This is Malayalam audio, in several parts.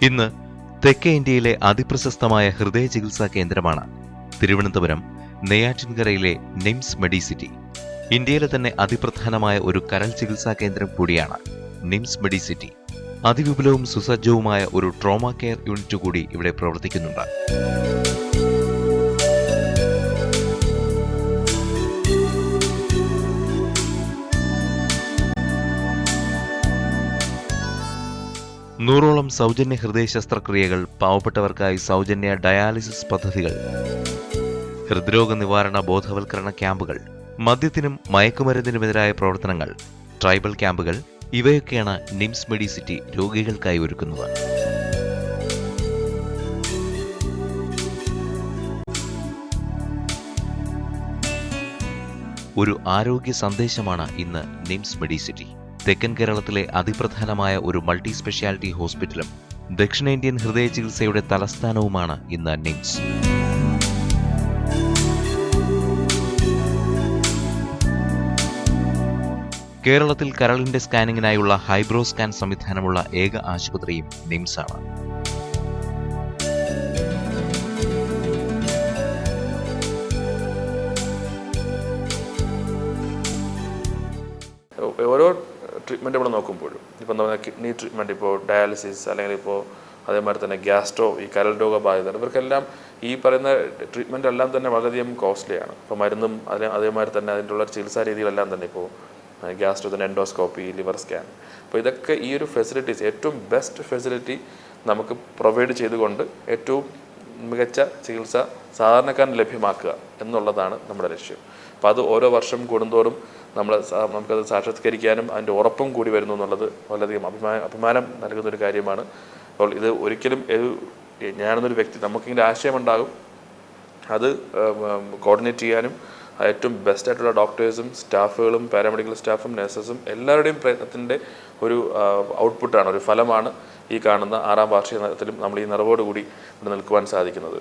ഇന്ന് തെക്കേ ഇന്ത്യയിലെ അതിപ്രശസ്തമായ ഹൃദയ ചികിത്സാ കേന്ദ്രമാണ് തിരുവനന്തപുരം നെയ്യാറ്റിൻകരയിലെ നിംസ് മെഡിസിറ്റി. ഇന്ത്യയിലെ തന്നെ അതിപ്രധാനമായ ഒരു കരൾ ചികിത്സാ കേന്ദ്രം കൂടിയാണ് നിംസ് മെഡിസിറ്റി. അതിവിപുലവും സുസജ്ജവുമായ ഒരു ട്രോമ കെയർ യൂണിറ്റ് കൂടി ഇവിടെ പ്രവർത്തിക്കുന്നുണ്ട്. നൂറോളം സൗജന്യ ഹൃദയ ശസ്ത്രക്രിയകൾ, പാവപ്പെട്ടവർക്കായി സൗജന്യ ഡയാലിസിസ് പദ്ധതികൾ, ഹൃദ്രോഗ നിവാരണ ബോധവൽക്കരണ ക്യാമ്പുകൾ, മദ്യത്തിനും മയക്കുമരുന്നിനുമെതിരായ പ്രവർത്തനങ്ങൾ, ട്രൈബൽ ക്യാമ്പുകൾ, ഇവയൊക്കെയാണ് നിംസ് മെഡിസിറ്റി രോഗികൾക്കായി ഒരുക്കുന്നത്. ഒരു ആരോഗ്യ സന്ദേശമാണ് ഇന്ന് നിംസ് മെഡിസിറ്റി. തെക്കൻ കേരളത്തിലെ അതിപ്രധാനമായ ഒരു മൾട്ടി സ്പെഷ്യാലിറ്റി ഹോസ്പിറ്റലും ദക്ഷിണേന്ത്യൻ ഹൃദയ ചികിത്സയുടെ തലസ്ഥാനവുമാണ് ഇന്ന് നിംസ്. കേരളത്തിൽ കരളിന്റെ സ്കാനിങ്ങിനായുള്ള ഹൈബ്രോ സ്കാൻ സംവിധാനമുള്ള ഏക ആശുപത്രിയും നിംസാണ്. ഓരോ ട്രീറ്റ്മെൻറ്റ് നമ്മൾ നോക്കുമ്പോഴും ഇപ്പം നമ്മൾ കിഡ്നി ട്രീറ്റ്മെൻറ്റ്, ഇപ്പോൾ ഡയാലിസിസ്, അല്ലെങ്കിൽ ഇപ്പോൾ അതേമാതിരി തന്നെ ഗ്യാസ്ട്രോ, ഈ കരൾ രോഗബാധിതർ, ഇവർക്കെല്ലാം ഈ പറയുന്ന ട്രീറ്റ്മെൻ്റ് എല്ലാം തന്നെ വളരെയധികം കോസ്റ്റ്ലിയാണ്. ഇപ്പോൾ മരുന്നും അതേമാതിരി തന്നെ അതിൻ്റെ ചികിത്സാ രീതികളെല്ലാം തന്നെ ഇപ്പോൾ ഗ്യാസ്ട്രോ തന്നെ എൻഡോസ്കോപ്പി, ലിവർ സ്കാൻ, അപ്പോൾ ഇതൊക്കെ ഈ ഒരു ഫെസിലിറ്റീസ് ഏറ്റവും ബെസ്റ്റ് ഫെസിലിറ്റി നമുക്ക് പ്രൊവൈഡ് ചെയ്തുകൊണ്ട് ഏറ്റവും മികച്ച ചികിത്സ സാധാരണക്കാരന് ലഭ്യമാക്കുക എന്നുള്ളതാണ് നമ്മുടെ ലക്ഷ്യം. അപ്പോൾ അത് ഓരോ വർഷം കൂടുന്തോറും നമുക്കത് സാക്ഷാത്കരിക്കാനും അതിൻ്റെ ഉറപ്പും കൂടി വരുന്നു എന്നുള്ളത് വളരെയധികം അഭിമാനം നൽകുന്നൊരു കാര്യമാണ്. അപ്പോൾ ഇത് ഒരിക്കലും ഞാനെന്നൊരു വ്യക്തി നമുക്കിങ്ങനെ ആശയമുണ്ടാകും, അത് കോർഡിനേറ്റ് ചെയ്യാനും ഏറ്റവും ബെസ്റ്റായിട്ടുള്ള ഡോക്ടേഴ്സും സ്റ്റാഫുകളും പാരാമെഡിക്കൽ സ്റ്റാഫും നഴ്സസും എല്ലാവരുടെയും പ്രയത്നത്തിൻ്റെ ഒരു ഔട്ട്പുട്ടാണ്, ഒരു ഫലമാണ് ഈ കാണുന്ന 6ാം വാർഷികത്തിലും നമ്മൾ ഈ നിറവോടുകൂടി ഇവിടെ നിൽക്കുവാൻ സാധിക്കുന്നത്.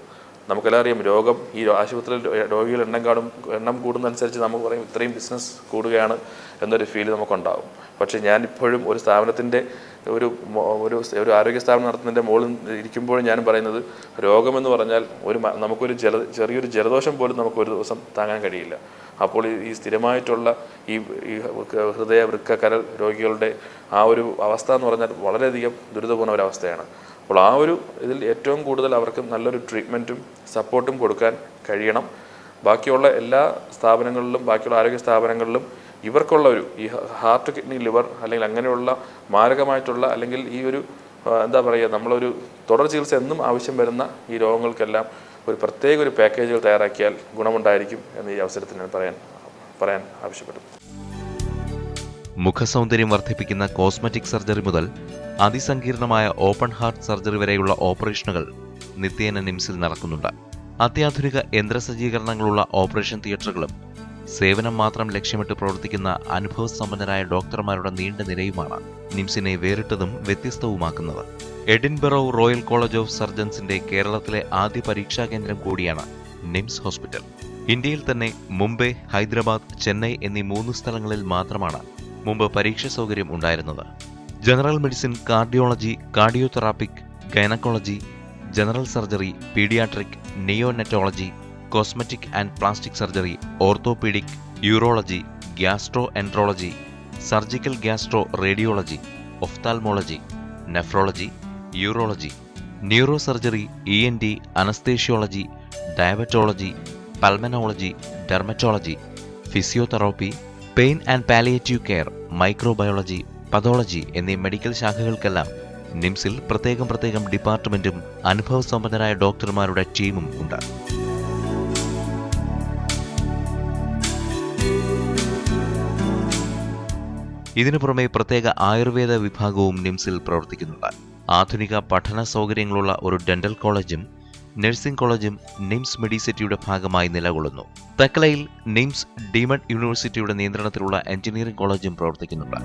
നമുക്കെല്ലാം അറിയാം, രോഗം ഈ ആശുപത്രിയിൽ രോഗികൾ എണ്ണം കൂടുന്നതനുസരിച്ച് നമുക്ക് പറയും ഇത്രയും ബിസിനസ് കൂടുകയാണ് എന്നൊരു ഫീൽ നമുക്കുണ്ടാകും. പക്ഷേ ഞാനിപ്പോഴും ഒരു സ്ഥാപനത്തിൻ്റെ ഒരു ആരോഗ്യ സ്ഥാപനം നടത്തുന്നതിൻ്റെ മുകളിൽ ഇരിക്കുമ്പോഴും ഞാൻ പറയുന്നത്, രോഗമെന്ന് പറഞ്ഞാൽ നമുക്കൊരു ചെറിയൊരു ജലദോഷം പോലും നമുക്കൊരു ദിവസം താങ്ങാൻ കഴിയില്ല. അപ്പോൾ ഈ സ്ഥിരമായിട്ടുള്ള ഈ ഹൃദയ, വൃക്ക, കരൾ രോഗികളുടെ ആ ഒരു അവസ്ഥ എന്ന് പറഞ്ഞാൽ വളരെയധികം ദുരിതപൂർണ്ണ ഒരവസ്ഥയാണ്. അപ്പോൾ ആ ഒരു ഇതിൽ ഏറ്റവും കൂടുതൽ അവർക്ക് നല്ലൊരു ട്രീറ്റ്മെൻറ്റും സപ്പോർട്ടും കൊടുക്കാൻ കഴിയണം. ബാക്കിയുള്ള എല്ലാ സ്ഥാപനങ്ങളിലും, ബാക്കിയുള്ള ആരോഗ്യ സ്ഥാപനങ്ങളിലും ഇവർക്കുള്ള ഈ ഹാർട്ട്, കിഡ്നി, ലിവർ അല്ലെങ്കിൽ അങ്ങനെയുള്ള മാരകമായിട്ടുള്ള അല്ലെങ്കിൽ ഈ ഒരു എന്താ പറയുക, നമ്മളൊരു തുടർ ചികിത്സ എന്നും ആവശ്യം വരുന്ന ഈ രോഗങ്ങൾക്കെല്ലാം ഒരു പ്രത്യേക ഒരു പാക്കേജുകൾ തയ്യാറാക്കിയാൽ ഗുണമുണ്ടായിരിക്കും എന്ന് ഈ അവസരത്തിൽ ഞാൻ പറയാൻ ആവശ്യപ്പെടുന്നു. മുഖസൗന്ദര്യം വർദ്ധിപ്പിക്കുന്ന കോസ്മെറ്റിക് സർജറി മുതൽ അതിസങ്കീർണമായ ഓപ്പൺ ഹാർട്ട് സർജറി വരെയുള്ള ഓപ്പറേഷനുകൾ നിത്യേന നിംസിൽ നടക്കുന്നുണ്ട്. അത്യാധുനിക യന്ത്രസജ്ജീകരണങ്ങളുള്ള ഓപ്പറേഷൻ തിയേറ്ററുകളും സേവനം മാത്രം ലക്ഷ്യമിട്ട് പ്രവർത്തിക്കുന്ന അനുഭവസമ്പന്നരായ ഡോക്ടർമാരുടെ നീണ്ട നിരയുമാണ് നിംസിനെ വേറിട്ടതും വ്യത്യസ്തവുമാക്കുന്നത്. എഡിൻബറോ റോയൽ കോളേജ് ഓഫ് സർജൻസിന്റെ കേരളത്തിലെ ആദ്യ പരീക്ഷാ കേന്ദ്രം കൂടിയാണ് നിംസ് ഹോസ്പിറ്റൽ. ഇന്ത്യയിൽ തന്നെ മുംബൈ, ഹൈദരാബാദ്, ചെന്നൈ എന്നീ 3 സ്ഥലങ്ങളിൽ മാത്രമാണ് മുമ്പ് പരീക്ഷ സൗകര്യം ഉണ്ടായിരുന്നത്. General medicine, cardiology, cardiothoracic, gynaecology, general surgery, paediatric, neonatology, cosmetic and plastic surgery, orthopaedic, urology, gastroenterology, surgical gastro radiology, ophthalmology, nephrology, urology, neurosurgery, ENT, anaesthesiology, diabetology, pulmonology, dermatology, physiotherapy, pain and palliative care, microbiology, pathology എന്നീ മെഡിക്കൽ ശാഖകൾക്കെല്ലാം നിംസിൽ പ്രത്യേകം ഡിപ്പാർട്ട്മെന്റും അനുഭവസമ്പന്നരായ ഡോക്ടർമാരുടെ ടീമും ഉണ്ട്. ഇതിനു പുറമെ പ്രത്യേക ആയുർവേദ വിഭാഗവും നിംസിൽ പ്രവർത്തിക്കുന്നുണ്ട്. ആധുനിക പഠന സൗകര്യങ്ങളുള്ള ഒരു ഡെന്റൽ കോളേജും നഴ്സിംഗ് കോളേജും നിംസ് മെഡിസിറ്റിയുടെ ഭാഗമായി നിലകൊള്ളുന്നു. തക്കലയിൽ നിംസ് ഡീമഡ് യൂണിവേഴ്സിറ്റിയുടെ നിയന്ത്രണത്തിലുള്ള എഞ്ചിനീയറിംഗ് കോളേജും പ്രവർത്തിക്കുന്നുണ്ട്.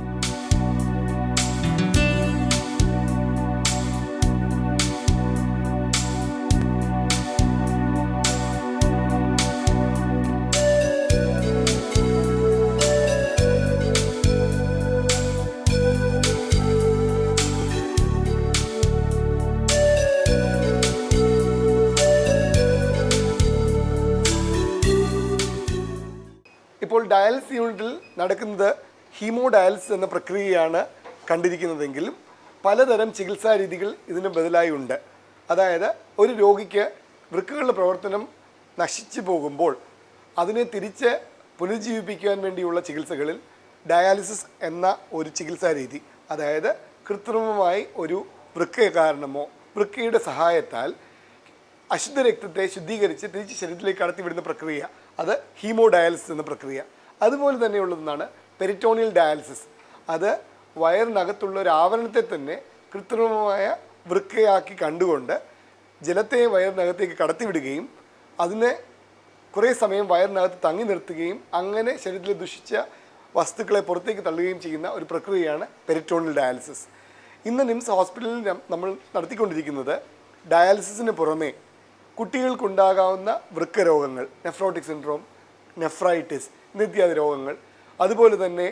ഡയാലിസിസ് യൂണിറ്റിൽ നടക്കുന്നത് ഹീമോ ഡയാലിസിസ് എന്ന പ്രക്രിയയാണ് കണ്ടിരിക്കുന്നതെങ്കിലും പലതരം ചികിത്സാ രീതികൾ ഇതിന് ബദലായി ഉണ്ട്. അതായത് ഒരു രോഗിക്ക് വൃക്കകളുടെ പ്രവർത്തനം നശിച്ചു പോകുമ്പോൾ അതിനെ തിരിച്ച് പുനരുജ്ജീവിപ്പിക്കുവാൻ വേണ്ടിയുള്ള ചികിത്സകളിൽ ഡയാലിസിസ് എന്ന ഒരു ചികിത്സാ രീതി, അതായത് കൃത്രിമമായി ഒരു വൃക്ക കാരണമോ വൃക്കയുടെ സഹായത്താൽ അശുദ്ധ രക്തത്തെ ശുദ്ധീകരിച്ച് തിരിച്ച് ശരീരത്തിലേക്ക് കടത്തിവിടുന്ന പ്രക്രിയ, അത് ഹീമോ ഡയാലിസിസ് എന്ന പ്രക്രിയ. അതുപോലെ തന്നെയുള്ളതാണ് പെരിറ്റോണിയൽ ഡയാലിസിസ്. അത് വയറിനകത്തുള്ള ഒരു ആവരണത്തെ തന്നെ കൃത്രിമമായ വൃക്കയാക്കി കണ്ടുകൊണ്ട് ജലത്തെ വയറിനകത്തേക്ക് കടത്തിവിടുകയും അതിനെ കുറേ സമയം വയറിനകത്ത് തങ്ങി നിർത്തുകയും അങ്ങനെ ശരീരത്തിൽ ദുഷിച്ച വസ്തുക്കളെ പുറത്തേക്ക് തള്ളുകയും ചെയ്യുന്ന ഒരു പ്രക്രിയയാണ് പെരിറ്റോണിയൽ ഡയാലിസിസ്. ഇന്ന് നിംസ് ഹോസ്പിറ്റലിൽ നമ്മൾ നടത്തിക്കൊണ്ടിരിക്കുന്നത് ഡയാലിസിസിന് പുറമേ കുട്ടികൾക്കുണ്ടാകാവുന്ന വൃക്ക രോഗങ്ങൾ, നെഫ്രോട്ടിക് സിൻഡ്രോം, നെഫ്രൈറ്റിസ് എന്നിത്യാദി രോഗങ്ങൾ, അതുപോലെ തന്നെ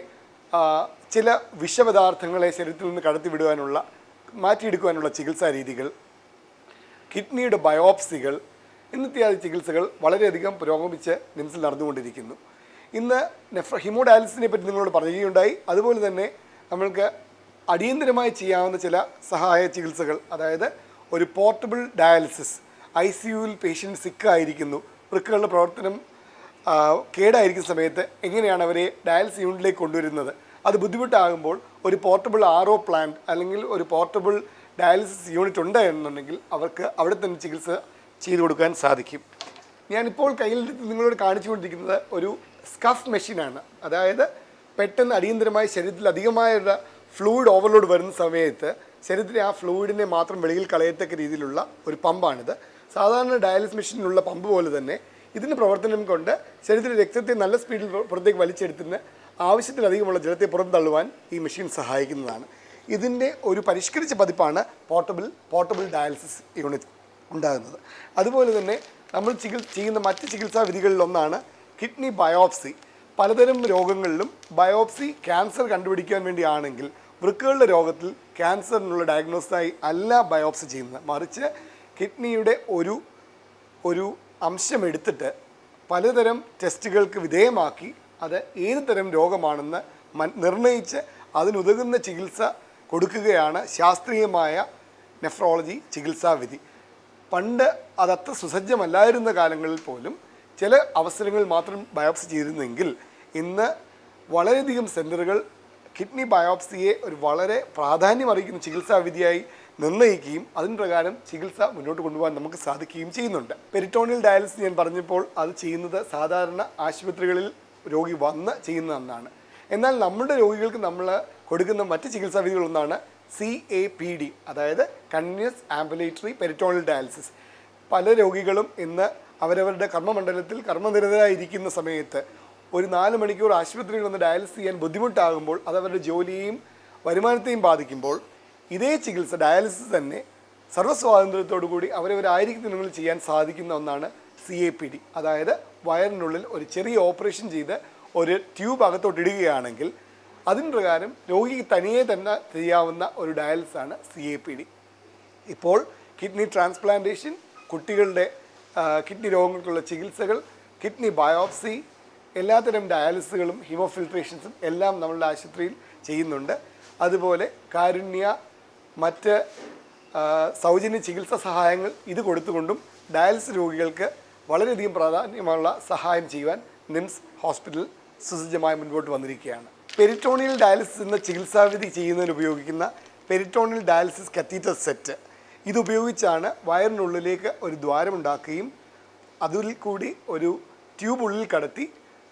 ചില വിഷപദാർത്ഥങ്ങളെ ശരീരത്തിൽ നിന്ന് കടത്തിവിടുവാനുള്ള മാറ്റിയെടുക്കുവാനുള്ള ചികിത്സാ രീതികൾ, കിഡ്നിയുടെ ബയോപ്സികൾ എന്നിത്യാദി ചികിത്സകൾ വളരെയധികം പുരോഗമിച്ച് നിംസിൽ നടന്നുകൊണ്ടിരിക്കുന്നു. ഇന്ന് ഹീമോ ഡയാലിസിനെ പറ്റി നിങ്ങളോട് പറയുകയുണ്ടായി. അതുപോലെ തന്നെ നമ്മൾക്ക് അടിയന്തരമായി ചെയ്യാവുന്ന ചില സഹായ ചികിത്സകൾ, അതായത് ഒരു പോർട്ടബിൾ ഡയാലിസിസ്. ICUവിൽ പേഷ്യൻ്റ് സിക്കായിരിക്കുന്നു, വൃക്കകളുടെ പ്രവർത്തനം കേടായിരിക്കുന്ന സമയത്ത് എങ്ങനെയാണ് അവരെ ഡയാലിസിസ് യൂണിറ്റിലേക്ക് കൊണ്ടുവരുന്നത്, അത് ബുദ്ധിമുട്ടാകുമ്പോൾ ഒരു പോർട്ടബിൾ RO പ്ലാന്റ് അല്ലെങ്കിൽ ഒരു പോർട്ടബിൾ ഡയാലിസിസ് യൂണിറ്റ് ഉണ്ട് എന്നുണ്ടെങ്കിൽ അവർക്ക് അവിടെ തന്നെ ചികിത്സ ചെയ്തു കൊടുക്കാൻ സാധിക്കും. ഞാനിപ്പോൾ കയ്യിൽ നിങ്ങളോട് കാണിച്ചുകൊണ്ടിരിക്കുന്നത് ഒരു സ്കഫ് മെഷീനാണ്. അതായത് പെട്ടെന്ന് അടിയന്തരമായി ശരീരത്തിൽ അധികമായുള്ള ഫ്ലൂയിഡ് ഓവർലോഡ് വരുന്ന സമയത്ത് ശരീരത്തിലെ ആ ഫ്ലൂയിഡിനെ മാത്രം വെളിയിൽ കളയത്തക്ക രീതിയിലുള്ള ഒരു പമ്പാണിത്. സാധാരണ ഡയാലിസിസ് മെഷീനിലുള്ള പമ്പ് പോലെ തന്നെ ഇതിൻ്റെ പ്രവർത്തനം കൊണ്ട് ശരീരത്തിലെ രക്തത്തെ നല്ല സ്പീഡിൽ പുറത്തേക്ക് വലിച്ചെടുത്തിന് ആവശ്യത്തിലധികമുള്ള ജലത്തെ പുറന്തള്ളുവാൻ ഈ മെഷീൻ സഹായിക്കുന്നതാണ്. ഇതിൻ്റെ ഒരു പരിഷ്കരിച്ച പതിപ്പാണ് പോർട്ടബിൾ ഡയാലിസിസ് യൂണിറ്റ് ഉണ്ടാകുന്നത്. അതുപോലെ തന്നെ നമ്മൾ ചെയ്യുന്ന മറ്റ് ചികിത്സാ വിധികളിലൊന്നാണ് കിഡ്നി ബയോപ്സി. പലതരം രോഗങ്ങളിലും ബയോപ്സി ക്യാൻസർ കണ്ടുപിടിക്കാൻ വേണ്ടിയാണെങ്കിൽ വൃക്കകളുടെ രോഗത്തിൽ ക്യാൻസറിനുള്ള ഡയഗ്നോസിസായി അല്ല ബയോപ്സി ചെയ്യുന്നത്, മറിച്ച് കിഡ്നിയുടെ ഒരു അംശം എടുത്തിട്ട് പലതരം ടെസ്റ്റുകൾക്ക് വിധേയമാക്കി അത് ഏത് തരം രോഗമാണെന്ന് നിർണയിച്ച് അതിനുതകുന്ന ചികിത്സ കൊടുക്കുകയാണ് ശാസ്ത്രീയമായ നെഫ്രോളജി ചികിത്സാവിധി. പണ്ട് അതത്ര സുസജ്ജമല്ലായിരുന്ന കാലങ്ങളിൽ പോലും ചില അവസരങ്ങളിൽ മാത്രം ബയോപ്സി ചെയ്തിരുന്നെങ്കിൽ ഇന്ന് വളരെയധികം സെൻറ്ററുകൾ കിഡ്നി ബയോപ്സിയെ ഒരു വളരെ പ്രാധാന്യമറിയിക്കുന്ന ചികിത്സാവിധിയായി നിർണ്ണയിക്കുകയും അതിന് പ്രകാരം ചികിത്സ മുന്നോട്ട് കൊണ്ടുപോകാൻ നമുക്ക് സാധിക്കുകയും ചെയ്യുന്നുണ്ട്. പെരിറ്റോണിയൽ ഡയാലിസിസ് ഞാൻ പറഞ്ഞപ്പോൾ അത് ചെയ്യുന്നത് സാധാരണ ആശുപത്രികളിൽ രോഗി വന്ന് ചെയ്യുന്ന ഒന്നാണ്. എന്നാൽ നമ്മുടെ രോഗികൾക്ക് നമ്മൾ കൊടുക്കുന്ന മറ്റ് ചികിത്സാ വിധികളൊന്നാണ് CAPD, അതായത് കണ്ടിന്യൂസ് ആംബുലേറ്ററി പെരിറ്റോണിയൽ ഡയാലിസിസ്. പല രോഗികളും ഇന്ന് അവരവരുടെ കർമ്മമണ്ഡലത്തിൽ കർമ്മനിരതരായിരിക്കുന്ന സമയത്ത് ഒരു 4 മണിക്കൂർ ആശുപത്രിയിൽ വന്ന് ഡയാലിസിസ് ചെയ്യാൻ ബുദ്ധിമുട്ടാകുമ്പോൾ അത് അവരുടെ ജോലിയെയും വരുമാനത്തെയും ബാധിക്കുമ്പോൾ ഇതേ ചികിത്സ ഡയാലിസിസ് തന്നെ സർവ്വസ്വാതന്ത്ര്യത്തോടു കൂടി അവരവരായിരിക്കുന്നതിനുള്ളിൽ ചെയ്യാൻ സാധിക്കുന്ന ഒന്നാണ് CAPD. അതായത് വയറിനുള്ളിൽ ഒരു ചെറിയ ഓപ്പറേഷൻ ചെയ്ത് ഒരു ട്യൂബ് അകത്തോട്ട് ഇടുകയാണെങ്കിൽ അതിന് പ്രകാരം രോഗിക്ക് തനിയെ തന്നെ ചെയ്യാവുന്ന ഒരു ഡയാലിസിസാണ് CAPD. ഇപ്പോൾ കിഡ്നി ട്രാൻസ്പ്ലാന്റേഷൻ, കുട്ടികളുടെ കിഡ്നി രോഗങ്ങൾക്കുള്ള ചികിത്സകൾ, കിഡ്നി ബയോപ്സി, എല്ലാത്തരം ഡയാലിസിസുകളും ഹീമോഫിൽട്രേഷൻസും എല്ലാം നമ്മളുടെ ആശുപത്രിയിൽ ചെയ്യുന്നുണ്ട്. അതുപോലെ കാരുണ്യ, മറ്റ് സൗജന്യ ചികിത്സാ സഹായങ്ങൾ ഇത് കൊടുത്തുകൊണ്ടും ഡയാലിസിസ് രോഗികൾക്ക് വളരെയധികം പ്രാധാന്യമുള്ള സഹായം ചെയ്യുവാൻ നിംസ് ഹോസ്പിറ്റൽ സുസജ്ജമായി മുൻപോട്ട് വന്നിരിക്കുകയാണ്. പെരിറ്റോണിയൽ ഡയാലിസിസ് എന്ന ചികിത്സാവിധി ചെയ്യുന്നതിന് ഉപയോഗിക്കുന്ന പെരിറ്റോണിയൽ ഡയാലിസിസ് കത്തീറ്റർ സെറ്റ്, ഇതുപയോഗിച്ചാണ് വയറിനുള്ളിലേക്ക് ഒരു ദ്വാരമുണ്ടാക്കുകയും അതിൽ കൂടി ഒരു ട്യൂബ് ഉള്ളിൽ കടത്തി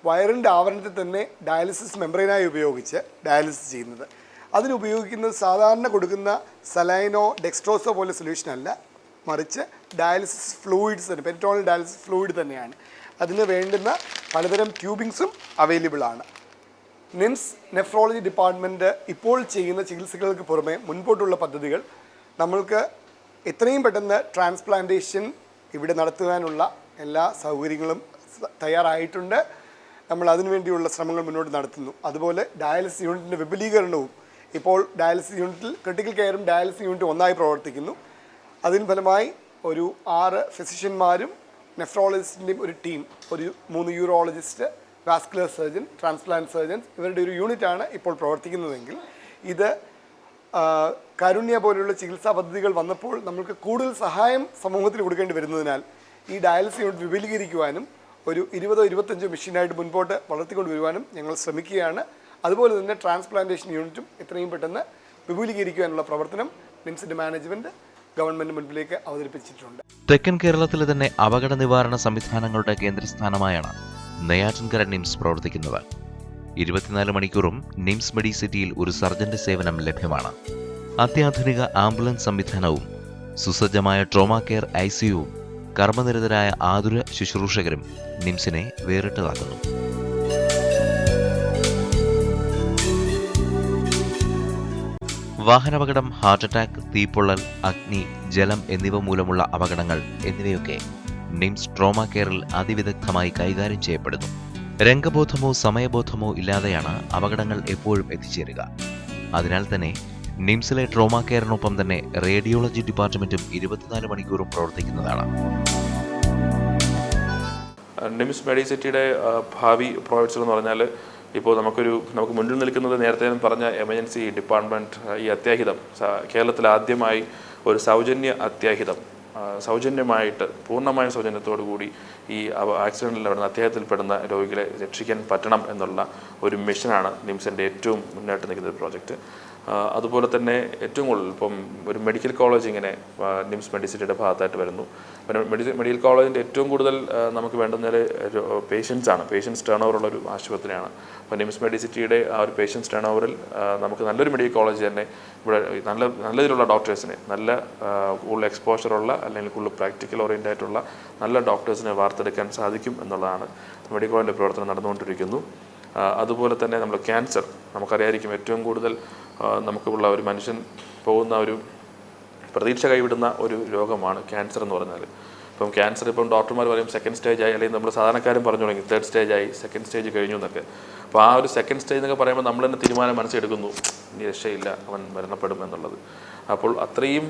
വയറിൻ്റെ ആവരണത്തിൽ തന്നെ ഡയാലിസിസ് മെംബ്രെയിനായി ഉപയോഗിച്ച് ഡയാലിസിസ് ചെയ്യുന്നത്. അതിനുപയോഗിക്കുന്നത് സാധാരണ കൊടുക്കുന്ന സലൈനോ ഡെക്സ്ട്രോസോ പോലെ സൊല്യൂഷൻ അല്ല, മറിച്ച് ഡയാലിസിസ് ഫ്ലൂയിഡ്സ് തന്നെ, പെരിറ്റോണിയൽ ഡയാലിസിസ് ഫ്ലൂയിഡ് തന്നെയാണ്. അതിന് വേണ്ടുന്ന പലതരം ട്യൂബിങ്സും അവൈലബിൾ ആണ്. നിംസ് നെഫ്രോളജി ഡിപ്പാർട്ട്മെൻറ്റ് ഇപ്പോൾ ചെയ്യുന്ന ചികിത്സകൾക്ക് പുറമെ മുൻപോട്ടുള്ള പദ്ധതികൾ നമ്മൾക്ക് എത്രയും പെട്ടെന്ന് ട്രാൻസ്പ്ലാന്റേഷൻ ഇവിടെ നടത്തുവാനുള്ള എല്ലാ സൗകര്യങ്ങളും തയ്യാറായിട്ടുണ്ട്. നമ്മൾ അതിനുവേണ്ടിയുള്ള ശ്രമങ്ങൾ മുന്നോട്ട് നടത്തുന്നു. അതുപോലെ ഡയാലിസിസ് യൂണിറ്റിൻ്റെ വിപുലീകരണവും ഇപ്പോൾ ഡയാലിസിസ് യൂണിറ്റിൽ ക്രിട്ടിക്കൽ കെയറും ഡയാലിസിസ് യൂണിറ്റും ഒന്നായി പ്രവർത്തിക്കുന്നു. അതിന് ഫലമായി ഒരു 6 ഫിസിഷ്യന്മാരും നെഫ്രോളജിസ്റ്റിൻ്റെയും ഒരു ടീം, ഒരു 3 urologist, vascular surgeon, transplant surgeons ഇവരുടെ ഒരു യൂണിറ്റാണ് ഇപ്പോൾ പ്രവർത്തിക്കുന്നതെങ്കിൽ ഇത് കാരുണ്യ പോലെയുള്ള ചികിത്സാ പദ്ധതികൾ വന്നപ്പോൾ നമുക്ക് കൂടുതൽ സഹായം സമൂഹത്തിൽ കൊടുക്കേണ്ടി വരുന്നതിനാൽ ഈ ഡയാലിസിസ് യൂണിറ്റ് വിപുലീകരിക്കുവാനും ഒരു 20-25 മെഷീനായിട്ട് മുൻപോട്ട് വളർത്തിക്കൊണ്ട് വരുവാനും ഞങ്ങൾ ശ്രമിക്കുകയാണ്. അതുപോലെ തന്നെ ട്രാൻസ്പ്ലാന്റേഷൻ യൂണിറ്റും എത്രയും പെട്ടെന്ന് വിപുലീകരിക്കുവാനുള്ള പ്രവർത്തനം നിംസിൻ്റെ മാനേജ്മെൻറ്റ് ഗവൺമെൻറ് മുൻപിലേക്ക് അവതരിപ്പിച്ചിട്ടുണ്ട്. തെക്കൻ കേരളത്തിലെ തന്നെ അപകട നിവാരണ സംവിധാനങ്ങളുടെ കേന്ദ്രസ്ഥാനമായാണ് നെയ്യാറ്റിൻകര നിംസ് പ്രവർത്തിക്കുന്നത്. 24 മണിക്കൂറും നിംസ് മെഡിസിറ്റിയിൽ ഒരു സർജന്റെ സേവനം ലഭ്യമാണ്. അത്യാധുനിക ആംബുലൻസ് സംവിധാനവും സുസജ്ജമായ ട്രോമാ കെയർ ICUവും കർമ്മനിരതരായ ആതുര ശുശ്രൂഷകരും നിംസിനെ വേറിട്ടതാക്കുന്നു. വാഹനാപകടം, ഹാർട്ട് അറ്റാക്ക്, തീപ്പൊള്ളൽ, അഗ്നി, ജലം എന്നിവ മൂലമുള്ള അപകടങ്ങൾ എന്നിവയൊക്കെ നിംസ് ട്രോമാ കെയറിൽ അതിവിദഗ്ധമായി കൈകാര്യം ചെയ്യപ്പെടുന്നു. രംഗബോധമോ സമയബോധമോ ഇല്ലാതെയാണ് അപകടങ്ങൾ എപ്പോഴും എത്തിച്ചേരുക. അതിനാൽ തന്നെ നിംസിലെ ട്രോമാ കെയറിനൊപ്പം തന്നെ റേഡിയോളജി ഡിപ്പാർട്ട്മെന്റും 24 മണിക്കൂറും പ്രവർത്തിക്കുന്നതാണ്. നിംസ് മെഡിസിറ്റിയുടെ ഭാവി പ്രോജക്ട്സ് എന്ന് പറഞ്ഞാൽ ഇപ്പോൾ നമുക്ക് മുന്നിൽ നിൽക്കുന്നത് നേരത്തെ പറഞ്ഞ എമർജൻസി ഡിപ്പാർട്ട്മെൻറ്റ്, ഈ അത്യാഹിതം കേരളത്തിൽ ആദ്യമായി ഒരു സൗജന്യ അത്യാഹിതം സൗജന്യമായിട്ട് പൂർണ്ണമായ സൗജന്യത്തോടു കൂടി ഈ ആക്സിഡൻറ്റിൽ വരുന്ന അത്യാഹിതത്തിൽപ്പെടുന്ന രോഗികളെ രക്ഷിക്കാൻ പറ്റണം എന്നുള്ള ഒരു മിഷനാണ് നിംസിൻ്റെ ഏറ്റവും മുന്നോട്ട് നിൽക്കുന്ന ഒരു പ്രോജക്റ്റ്. അതുപോലെ തന്നെ ഏറ്റവും കൂടുതൽ ഇപ്പം ഒരു മെഡിക്കൽ കോളേജ് ഇങ്ങനെ നിംസ് മെഡിസിറ്റിയുടെ ഭാഗത്തായിട്ട് വരുന്നു. മെഡിക്കൽ കോളേജിൻ്റെ ഏറ്റവും കൂടുതൽ നമുക്ക് വേണ്ടുന്നത് പേഷ്യൻസ് ടേൺ ഓവർ ഉള്ളൊരു ആശുപത്രിയാണ്. അപ്പോൾ നിംസ് മെഡിസിറ്റിയുടെ ആ ഒരു പേഷ്യൻസ് ടേൺ ഓവറിൽ നമുക്ക് നല്ലൊരു മെഡിക്കൽ കോളേജ് തന്നെ ഇവിടെ നല്ല രീതിയിലുള്ള ഡോക്ടേഴ്സിനെ, നല്ല കൂടുതൽ എക്സ്പോഷറുള്ള അല്ലെങ്കിൽ കൂടുതൽ പ്രാക്ടിക്കൽ ഓറിയൻ്റ് ആയിട്ടുള്ള നല്ല ഡോക്ടേഴ്സിനെ വാർത്തെടുക്കാൻ സാധിക്കും എന്നുള്ളതാണ് മെഡിക്കൽ കോളേജിൻ്റെ പ്രവർത്തനം നടന്നുകൊണ്ടിരിക്കുന്നു. അതുപോലെ തന്നെ നമ്മൾ ക്യാൻസർ, നമുക്കറിയായിരിക്കും ഏറ്റവും കൂടുതൽ നമുക്കുള്ള ഒരു മനുഷ്യൻ പോകുന്ന ഒരു പ്രതീക്ഷ കൈവിടുന്ന ഒരു രോഗമാണ് ക്യാൻസർ എന്ന് പറഞ്ഞാൽ. ഇപ്പം ക്യാൻസർ ഇപ്പം ഡോക്ടർമാർ പറയും സെക്കൻഡ് സ്റ്റേജ് ആയി, അല്ലെങ്കിൽ നമ്മൾ സാധാരണക്കാരും പറഞ്ഞു തുടങ്ങി തേർഡ് സ്റ്റേജ് ആയി, സെക്കൻഡ് സ്റ്റേജ് കഴിഞ്ഞു എന്നൊക്കെ. അപ്പോൾ ആ ഒരു സെക്കൻഡ് സ്റ്റേജ് എന്നൊക്കെ പറയുമ്പോൾ നമ്മൾ തന്നെ തീരുമാനം മനസ്സിലെടുക്കുന്നു, ഇനി രക്ഷയില്ല, അവൻ മരണപ്പെടും എന്നുള്ളത്. അപ്പോൾ അത്രയും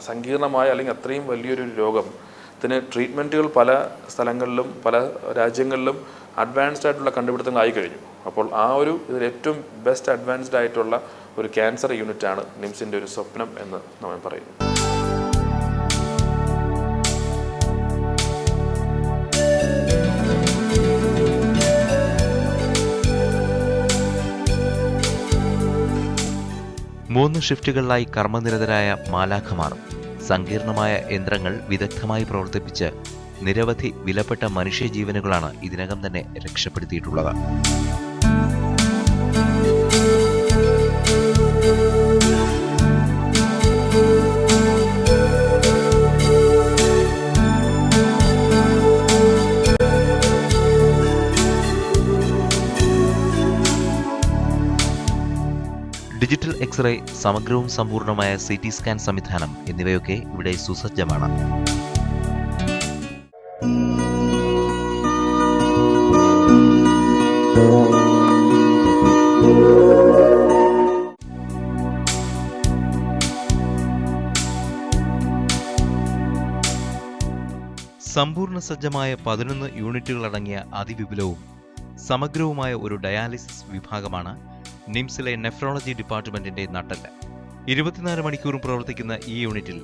സങ്കീർണമായ അല്ലെങ്കിൽ അത്രയും വലിയൊരു രോഗത്തിന് ട്രീറ്റ്മെൻറ്റുകൾ പല സ്ഥലങ്ങളിലും പല രാജ്യങ്ങളിലും അഡ്വാൻസ്ഡ് ആയിട്ടുള്ള കണ്ടുപിടുത്തങ്ങളായി കഴിഞ്ഞു. അപ്പോൾ ആ ഒരു ഇതിൽ ഏറ്റവും ബെസ്റ്റ് അഡ്വാൻസ്ഡ് ആയിട്ടുള്ള ഒരു ക്യാൻസർ യൂണിറ്റാണ് നിംസിൻ്റെ ഒരു സ്വപ്നം എന്ന് നമ്മൾ പറയുന്നു. മൂന്ന് ഷിഫ്റ്റുകളിലായി കർമ്മനിരതരായ മാലാഖമാർ, സങ്കീർണമായ യന്ത്രങ്ങൾ വിദഗ്ധമായി പ്രവർത്തിപ്പിച്ച് നിരവധി വിലപ്പെട്ട മനുഷ്യജീവനുകളാണ് ഇതിനകം തന്നെ രക്ഷപ്പെടുത്തിയിട്ടുള്ളത്. ഡിജിറ്റൽ എക്സ്റേ, സമഗ്രവും സമ്പൂർണമായ CT സ്കാൻ സംവിധാനം എന്നിവയൊക്കെ ഇവിടെ സുസജ്ജമാണ്. സമ്പൂർണ്ണ സജ്ജമായ 11 യൂണിറ്റുകളടങ്ങിയ അതിവിപുലവും സമഗ്രവുമായ ഒരു ഡയാലിസിസ് വിഭാഗമാണ് നിംസിലെ നെഫ്രോളജി ഡിപ്പാർട്ട്മെന്റിന്റെ നട്ടെല്ല്. 24 മണിക്കൂറും പ്രവർത്തിക്കുന്ന ഈ യൂണിറ്റിൽ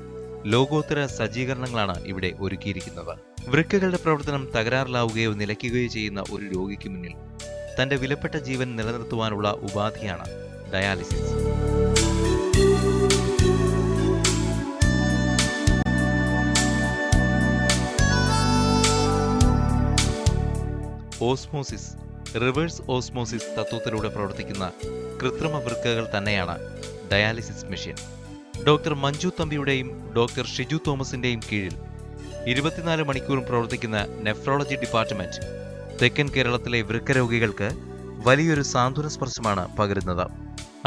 ലോകോത്തര സജ്ജീകരണങ്ങളാണ് ഇവിടെ ഒരുക്കിയിരിക്കുന്നത്. വൃക്കകളുടെ പ്രവർത്തനം തകരാറിലാവുകയോ നിലയ്ക്കുകയോ ചെയ്യുന്ന ഒരു രോഗിക്ക് മുന്നിൽ തന്റെ വിലപ്പെട്ട ജീവൻ നിലനിർത്തുവാനുള്ള ഉപാധിയാണ് ഡയാലിസിസ്. ഓസ്മോസിസ്, റിവേഴ്സ് ഓസ്മോസിസ് തത്വത്തിലൂടെ പ്രവർത്തിക്കുന്ന കൃത്രിമ വൃക്കകൾ തന്നെയാണ് ഡയാലിസിസ് മെഷീൻ. ഡോക്ടർ മഞ്ജു തമ്പിയുടെയും ഡോക്ടർ ഷിജു തോമസിന്റെയും കീഴിൽ 24 മണിക്കൂറും പ്രവർത്തിക്കുന്ന നെഫ്രോളജി ഡിപ്പാർട്ട്മെന്റ് തെക്കൻ കേരളത്തിലെ വൃക്കരോഗികൾക്ക് വലിയൊരു സാന്ത്വന സ്പർശമാണ് പകരുന്നത്.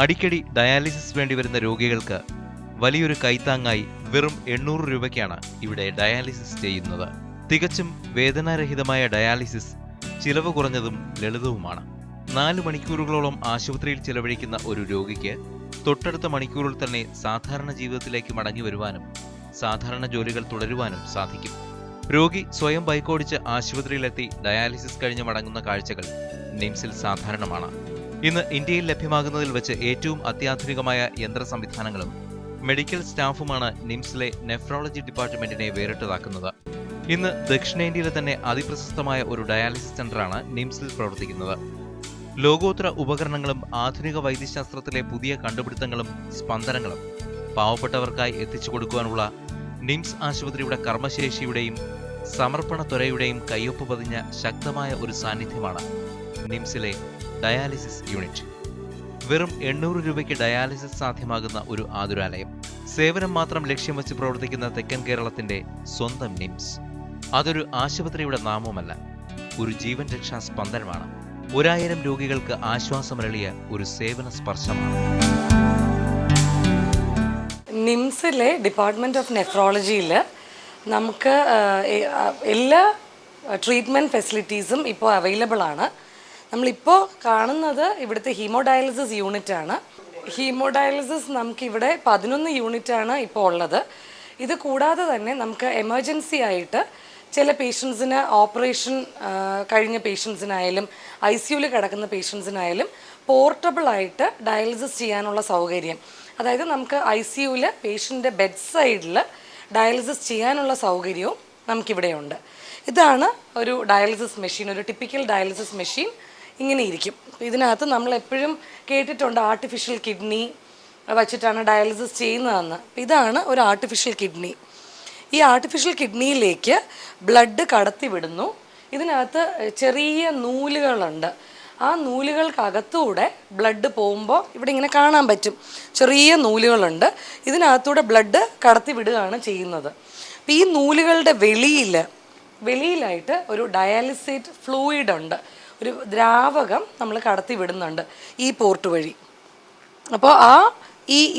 അടിക്കടി ഡയാലിസിസ് വേണ്ടിവരുന്ന രോഗികൾക്ക് വലിയൊരു കൈത്താങ്ങായി വെറും 800 രൂപയ്ക്കാണ് ഇവിടെ ഡയാലിസിസ് ചെയ്യുന്നത്. തികച്ചും വേദനാരഹിതമായ ഡയാലിസിസ് ചിലവ് കുറഞ്ഞതും ലളിതവുമാണ്. 4 മണിക്കൂറുകളോളം ആശുപത്രിയിൽ ചിലവഴിക്കുന്ന ഒരു രോഗിക്ക് തൊട്ടടുത്ത മണിക്കൂറിൽ തന്നെ സാധാരണ ജീവിതത്തിലേക്ക് മടങ്ങി വരുവാനും സാധാരണ ജോലികൾ തുടരുവാനും സാധിക്കും. രോഗി സ്വയം ബൈക്കോടിച്ച് ആശുപത്രിയിലെത്തി ഡയാലിസിസ് കഴിഞ്ഞ് മടങ്ങുന്ന കാഴ്ചകൾ നിംസിൽ സാധാരണമാണ്. ഇന്ന് ഇന്ത്യയിൽ ലഭ്യമാകുന്നതിൽ വെച്ച് ഏറ്റവും അത്യാധുനികമായ യന്ത്ര സംവിധാനങ്ങളും മെഡിക്കൽ സ്റ്റാഫുമാണ് നിംസിലെ നെഫ്രോളജി ഡിപ്പാർട്ട്മെന്റിനെ വേറിട്ടതാക്കുന്നത്. ഇന്ന് ദക്ഷിണേന്ത്യയിലെ തന്നെ അതിപ്രശസ്തമായ ഒരു ഡയാലിസിസ് സെന്ററാണ് നിംസിൽ പ്രവർത്തിക്കുന്നത്. ലോകോത്തര ഉപകരണങ്ങളും ആധുനിക വൈദ്യശാസ്ത്രത്തിലെ പുതിയ കണ്ടുപിടുത്തങ്ങളും സ്പന്ദനങ്ങളും പാവപ്പെട്ടവർക്കായി എത്തിച്ചു കൊടുക്കുവാനുള്ള നിംസ് ആശുപത്രിയുടെ കർമ്മശേഷിയുടെയും സമർപ്പണത്വരയുടെയും കയ്യൊപ്പ് പതിഞ്ഞ ശക്തമായ ഒരു സാന്നിധ്യമാണ് നിംസിലെ ഡയാലിസിസ് യൂണിറ്റ്. വെറും 800 രൂപയ്ക്ക് ഡയാലിസിസ് സാധ്യമാകുന്ന ഒരു ആതുരാലയം. സേവനം മാത്രം ലക്ഷ്യം വെച്ച് പ്രവർത്തിക്കുന്ന തെക്കൻ കേരളത്തിന്റെ സ്വന്തം നിംസ്. അതൊരു ആശുപത്രിയുടെ നാമവുമല്ല, ഒരു ജീവൻ രക്ഷാ സ്പന്ദനമാണ്. 1000 രോഗികൾക്ക് ആശ്വാസമരളിയ ഒരു സേവന സ്പർശമാണ്. നിംസിലെ ഡിപ്പാർട്ട്മെൻറ്റ് ഓഫ് നെഫ്രോളജിയിൽ നമുക്ക് എല്ലാ ട്രീറ്റ്മെൻറ്റ് ഫെസിലിറ്റീസും ഇപ്പോൾ അവൈലബിൾ ആണ്. നമ്മളിപ്പോൾ കാണുന്നത് ഇവിടുത്തെ ഹീമോഡയാലിസിസ് യൂണിറ്റാണ്. ഹീമോഡയാലിസിസ് നമുക്കിവിടെ 11 യൂണിറ്റാണ് ഇപ്പോൾ ഉള്ളത്. ഇത് കൂടാതെ തന്നെ നമുക്ക് എമർജൻസി ആയിട്ട് ചില പേഷ്യൻസിന് ഓപ്പറേഷൻ കഴിഞ്ഞ പേഷ്യൻസിനായാലും ICUവിൽ കിടക്കുന്ന പേഷ്യൻസിനായാലും പോർട്ടബിളായിട്ട് ഡയാലിസിസ് ചെയ്യാനുള്ള സൗകര്യം, അതായത് നമുക്ക് ICUവിൽ പേഷ്യൻ്റെ ബെഡ് സൈഡിൽ ഡയാലിസിസ് ചെയ്യാനുള്ള സൗകര്യവും നമുക്കിവിടെയുണ്ട്. ഇതാണ് ഒരു ഡയാലിസിസ് മെഷീൻ. ഒരു ടിപ്പിക്കൽ ഡയാലിസിസ് മെഷീൻ ഇങ്ങനെ ഇരിക്കും. ഇതിനകത്ത് നമ്മൾ എപ്പോഴും കേട്ടിട്ടുണ്ട് ആർട്ടിഫിഷ്യൽ കിഡ്നി വച്ചിട്ടാണ് ഡയാലിസിസ് ചെയ്യുന്നതെന്ന്. ഇതാണ് ഒരു ആർട്ടിഫിഷ്യൽ കിഡ്നി. ഈ ആർട്ടിഫിഷ്യൽ കിഡ്നിയിലേക്ക് ബ്ലഡ് കടത്തി വിടുന്നു. ഇതിനകത്ത് ചെറിയ നൂലുകളുണ്ട്. ആ നൂലുകൾക്കകത്തൂടെ ബ്ലഡ് പോകുമ്പോൾ ഇവിടെ ഇങ്ങനെ കാണാൻ പറ്റും, ചെറിയ നൂലുകളുണ്ട്. ഇതിനകത്തൂടെ ബ്ലഡ് കടത്തി വിടുകയാണ് ചെയ്യുന്നത്. അപ്പോൾ ഈ നൂലുകളുടെ വെളിയിലായിട്ട് ഒരു ഡയാലിസേറ്റ് ഫ്ലൂയിഡ് ഉണ്ട്, ഒരു ദ്രാവകം നമ്മൾ കടത്തി വിടുന്നുണ്ട് ഈ പോർട്ട് വഴി. അപ്പോൾ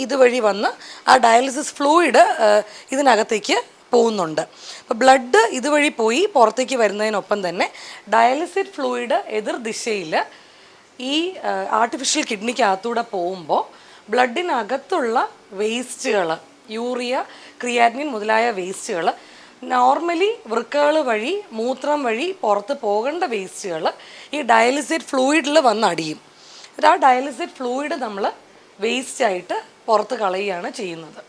ഇതുവഴി വന്ന് ആ ഡയാലിസിസ് ഫ്ലൂയിഡ് ഇതിനകത്തേക്ക് പോകുന്നുണ്ട്. അപ്പോൾ ബ്ലഡ് ഇതുവഴി പോയി പുറത്തേക്ക് വരുന്നതിനൊപ്പം തന്നെ ഡയാലിസിസ് ഫ്ലൂയിഡ് എതിർ ദിശയിൽ ഈ ആർട്ടിഫിഷ്യൽ കിഡ്നിക്കകത്തൂടെ പോകുമ്പോൾ ബ്ലഡിനകത്തുള്ള വേസ്റ്റുകൾ, യൂറിയ, ക്രിയാറ്റിനിൻ മുതലായ വേസ്റ്റുകൾ, നോർമലി വൃക്കകൾ വഴി മൂത്രം വഴി പുറത്ത് പോകേണ്ട വേസ്റ്റുകൾ ഈ ഡയാലിസിസ് ഫ്ലൂയിഡിൽ വന്ന് അടിയും. ആ ഡയാലിസിസ് ഫ്ലൂയിഡ് നമ്മൾ വേസ്റ്റായിട്ട് പുറത്ത് കളയുകയാണ് ചെയ്യുന്നത്.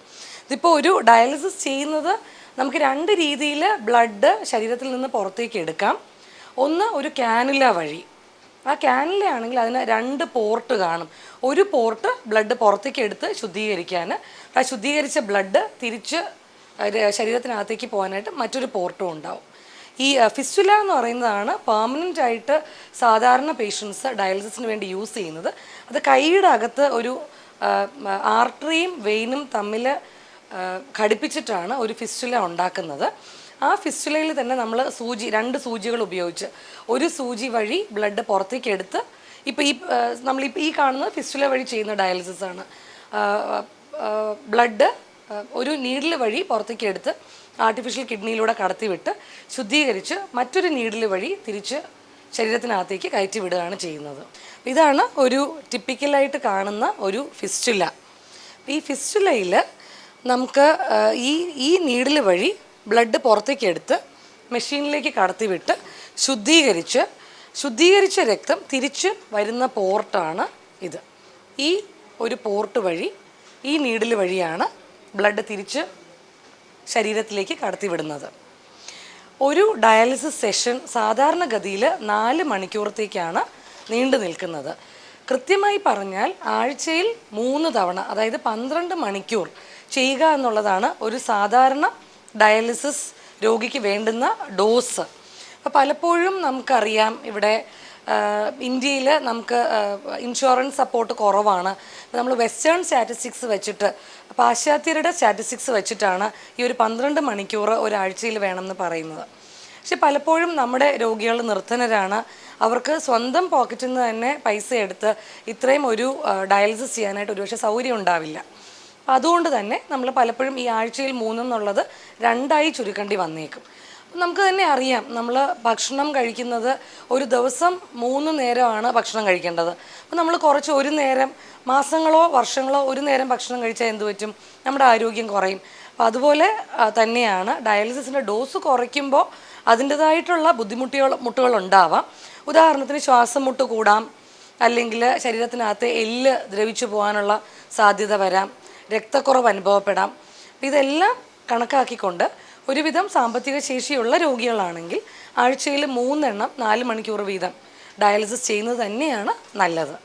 ഇതിപ്പോൾ ഒരു ഡയാലിസിസ് ചെയ്യുന്നത് നമുക്ക് 2 രീതിയിൽ ബ്ലഡ് ശരീരത്തിൽ നിന്ന് പുറത്തേക്ക് എടുക്കാം. ഒന്ന് ഒരു കാനുല വഴി. ആ കാനുല ആണെങ്കിൽ അതിന് 2 പോർട്ട് കാണും. ഒരു പോർട്ട് ബ്ലഡ് പുറത്തേക്ക് എടുത്ത് ശുദ്ധീകരിക്കാൻ, ആ ശുദ്ധീകരിച്ച ബ്ലഡ് തിരിച്ച് ശരീരത്തിനകത്തേക്ക് പോകാനായിട്ട് മറ്റൊരു പോർട്ടും ഉണ്ടാവും. ഈ ഫിസ്റ്റുല എന്ന് പറയുന്നതാണ് പെർമനൻ്റ് ആയിട്ട് സാധാരണ പേഷ്യൻസ് ഡയാലിസിസിന് വേണ്ടി യൂസ് ചെയ്യുന്നത്. അത് കൈയുടെ അകത്ത് ഒരു ആർട്ടറിയും വെയിനും തമ്മിൽ ഘടിപ്പിച്ചിട്ടാണ് ഒരു ഫിസ്റ്റുല ഉണ്ടാക്കുന്നത്. ആ ഫിസ്റ്റുലയിൽ തന്നെ നമ്മൾ 2 സൂചികൾ ഉപയോഗിച്ച് ഒരു സൂചി വഴി ബ്ലഡ് പുറത്തേക്ക് എടുത്ത്, ഇപ്പോൾ നമ്മൾ ഈ കാണുന്നത് ഫിസ്റ്റുല വഴി ചെയ്യുന്ന ഡയാലിസിസ് ആണ്. ബ്ലഡ് ഒരു നീഡിൽ വഴി പുറത്തേക്ക് എടുത്ത് ആർട്ടിഫിഷ്യൽ കിഡ്നിയിലൂടെ കടത്തിവിട്ട് ശുദ്ധീകരിച്ച് മറ്റൊരു നീഡിൽ വഴി തിരിച്ച് ശരീരത്തിനകത്തേക്ക് കയറ്റി വിടുകയാണ് ചെയ്യുന്നത്. ഇതാണ് ഒരു ടിപ്പിക്കലായിട്ട് കാണുന്ന ഒരു ഫിസ്റ്റുല. ഈ ഫിസ്റ്റുലയിൽ നമുക്ക് ഈ നീഡിൽ വഴി ബ്ലഡ് പുറത്തേക്ക് എടുത്ത് മെഷീനിലേക്ക് കടത്തിവിട്ട് ശുദ്ധീകരിച്ച രക്തം തിരിച്ച് വരുന്ന പോർട്ടാണ് ഇത്. ഈ ഒരു പോർട്ട് വഴി, ഈ നീഡിൽ വഴിയാണ് ബ്ലഡ് തിരിച്ച് ശരീരത്തിലേക്ക് കടത്തിവിടുന്നത്. ഒരു ഡയാലിസിസ് സെഷൻ സാധാരണഗതിയിൽ 4 മണിക്കൂറത്തേക്കാണ് നീണ്ടു നിൽക്കുന്നത്. കൃത്യമായി പറഞ്ഞാൽ ആഴ്ചയിൽ 3 തവണ, അതായത് 12 മണിക്കൂർ ചെയ്യുക എന്നുള്ളതാണ് ഒരു സാധാരണ ഡയാലിസിസ് രോഗിക്ക് വേണ്ടുന്ന ഡോസ്. അപ്പോൾ പലപ്പോഴും നമുക്കറിയാം ഇവിടെ ഇന്ത്യയിൽ നമുക്ക് ഇൻഷുറൻസ് സപ്പോർട്ട് കുറവാണ്. നമ്മൾ വെസ്റ്റേൺ സ്റ്റാറ്റിസ്റ്റിക്സ് വെച്ചിട്ട്, പാശ്ചാത്യരുടെ സ്റ്റാറ്റിസ്റ്റിക്സ് വെച്ചിട്ടാണ് ഈ ഒരു 12 മണിക്കൂർ ഒരാഴ്ചയിൽ വേണമെന്ന് പറയുന്നത്. പക്ഷെ പലപ്പോഴും നമ്മുടെ രോഗികൾ നിർധനരാണ്. അവർക്ക് സ്വന്തം പോക്കറ്റിൽ നിന്ന് തന്നെ പൈസ എടുത്ത് ഇത്രയും ഒരു ഡയാലിസിസ് ചെയ്യാനായിട്ട് ഒരുപക്ഷെ സൗകര്യം ഉണ്ടാവില്ല. അതുകൊണ്ട് തന്നെ നമ്മൾ പലപ്പോഴും ഈ ആഴ്ചയിൽ 3 എന്നുള്ളത് 2ആയി ചുരുക്കേണ്ടി വന്നേക്കും. നമുക്ക് തന്നെ അറിയാം, നമ്മൾ ഭക്ഷണം കഴിക്കുന്നത് ഒരു ദിവസം 3 നേരമാണ് ഭക്ഷണം കഴിക്കേണ്ടത്. അപ്പോൾ നമ്മൾ കുറച്ച് ഒരു നേരം, മാസങ്ങളോ വർഷങ്ങളോ ഒരു നേരം ഭക്ഷണം കഴിച്ചാൽ എന്ത് പറ്റും? നമ്മുടെ ആരോഗ്യം കുറയും. അപ്പോൾ അതുപോലെ തന്നെയാണ് ഡയാലിസിസിൻ്റെ ഡോസ് കുറയ്ക്കുമ്പോൾ അതിൻ്റേതായിട്ടുള്ള മുട്ടുകൾ ഉണ്ടാവാം. ഉദാഹരണത്തിന് ശ്വാസം മുട്ട് കൂടാം, അല്ലെങ്കിൽ ശരീരത്തിനകത്ത് എല്ല് ദ്രവിച്ചു പോകാനുള്ള സാധ്യത വരാം, രക്തക്കുറവ് അനുഭവപ്പെടാം. ഇതെല്ലാം കണക്കാക്കിക്കൊണ്ട് ഒരുവിധം സാമ്പത്തിക ശേഷിയുള്ള രോഗികളാണെങ്കിൽ ആഴ്ചയിൽ 3 എണ്ണം 4 മണിക്കൂർ വീതം ഡയാലിസിസ് ചെയ്യുന്നത് തന്നെയാണ് നല്ലത്.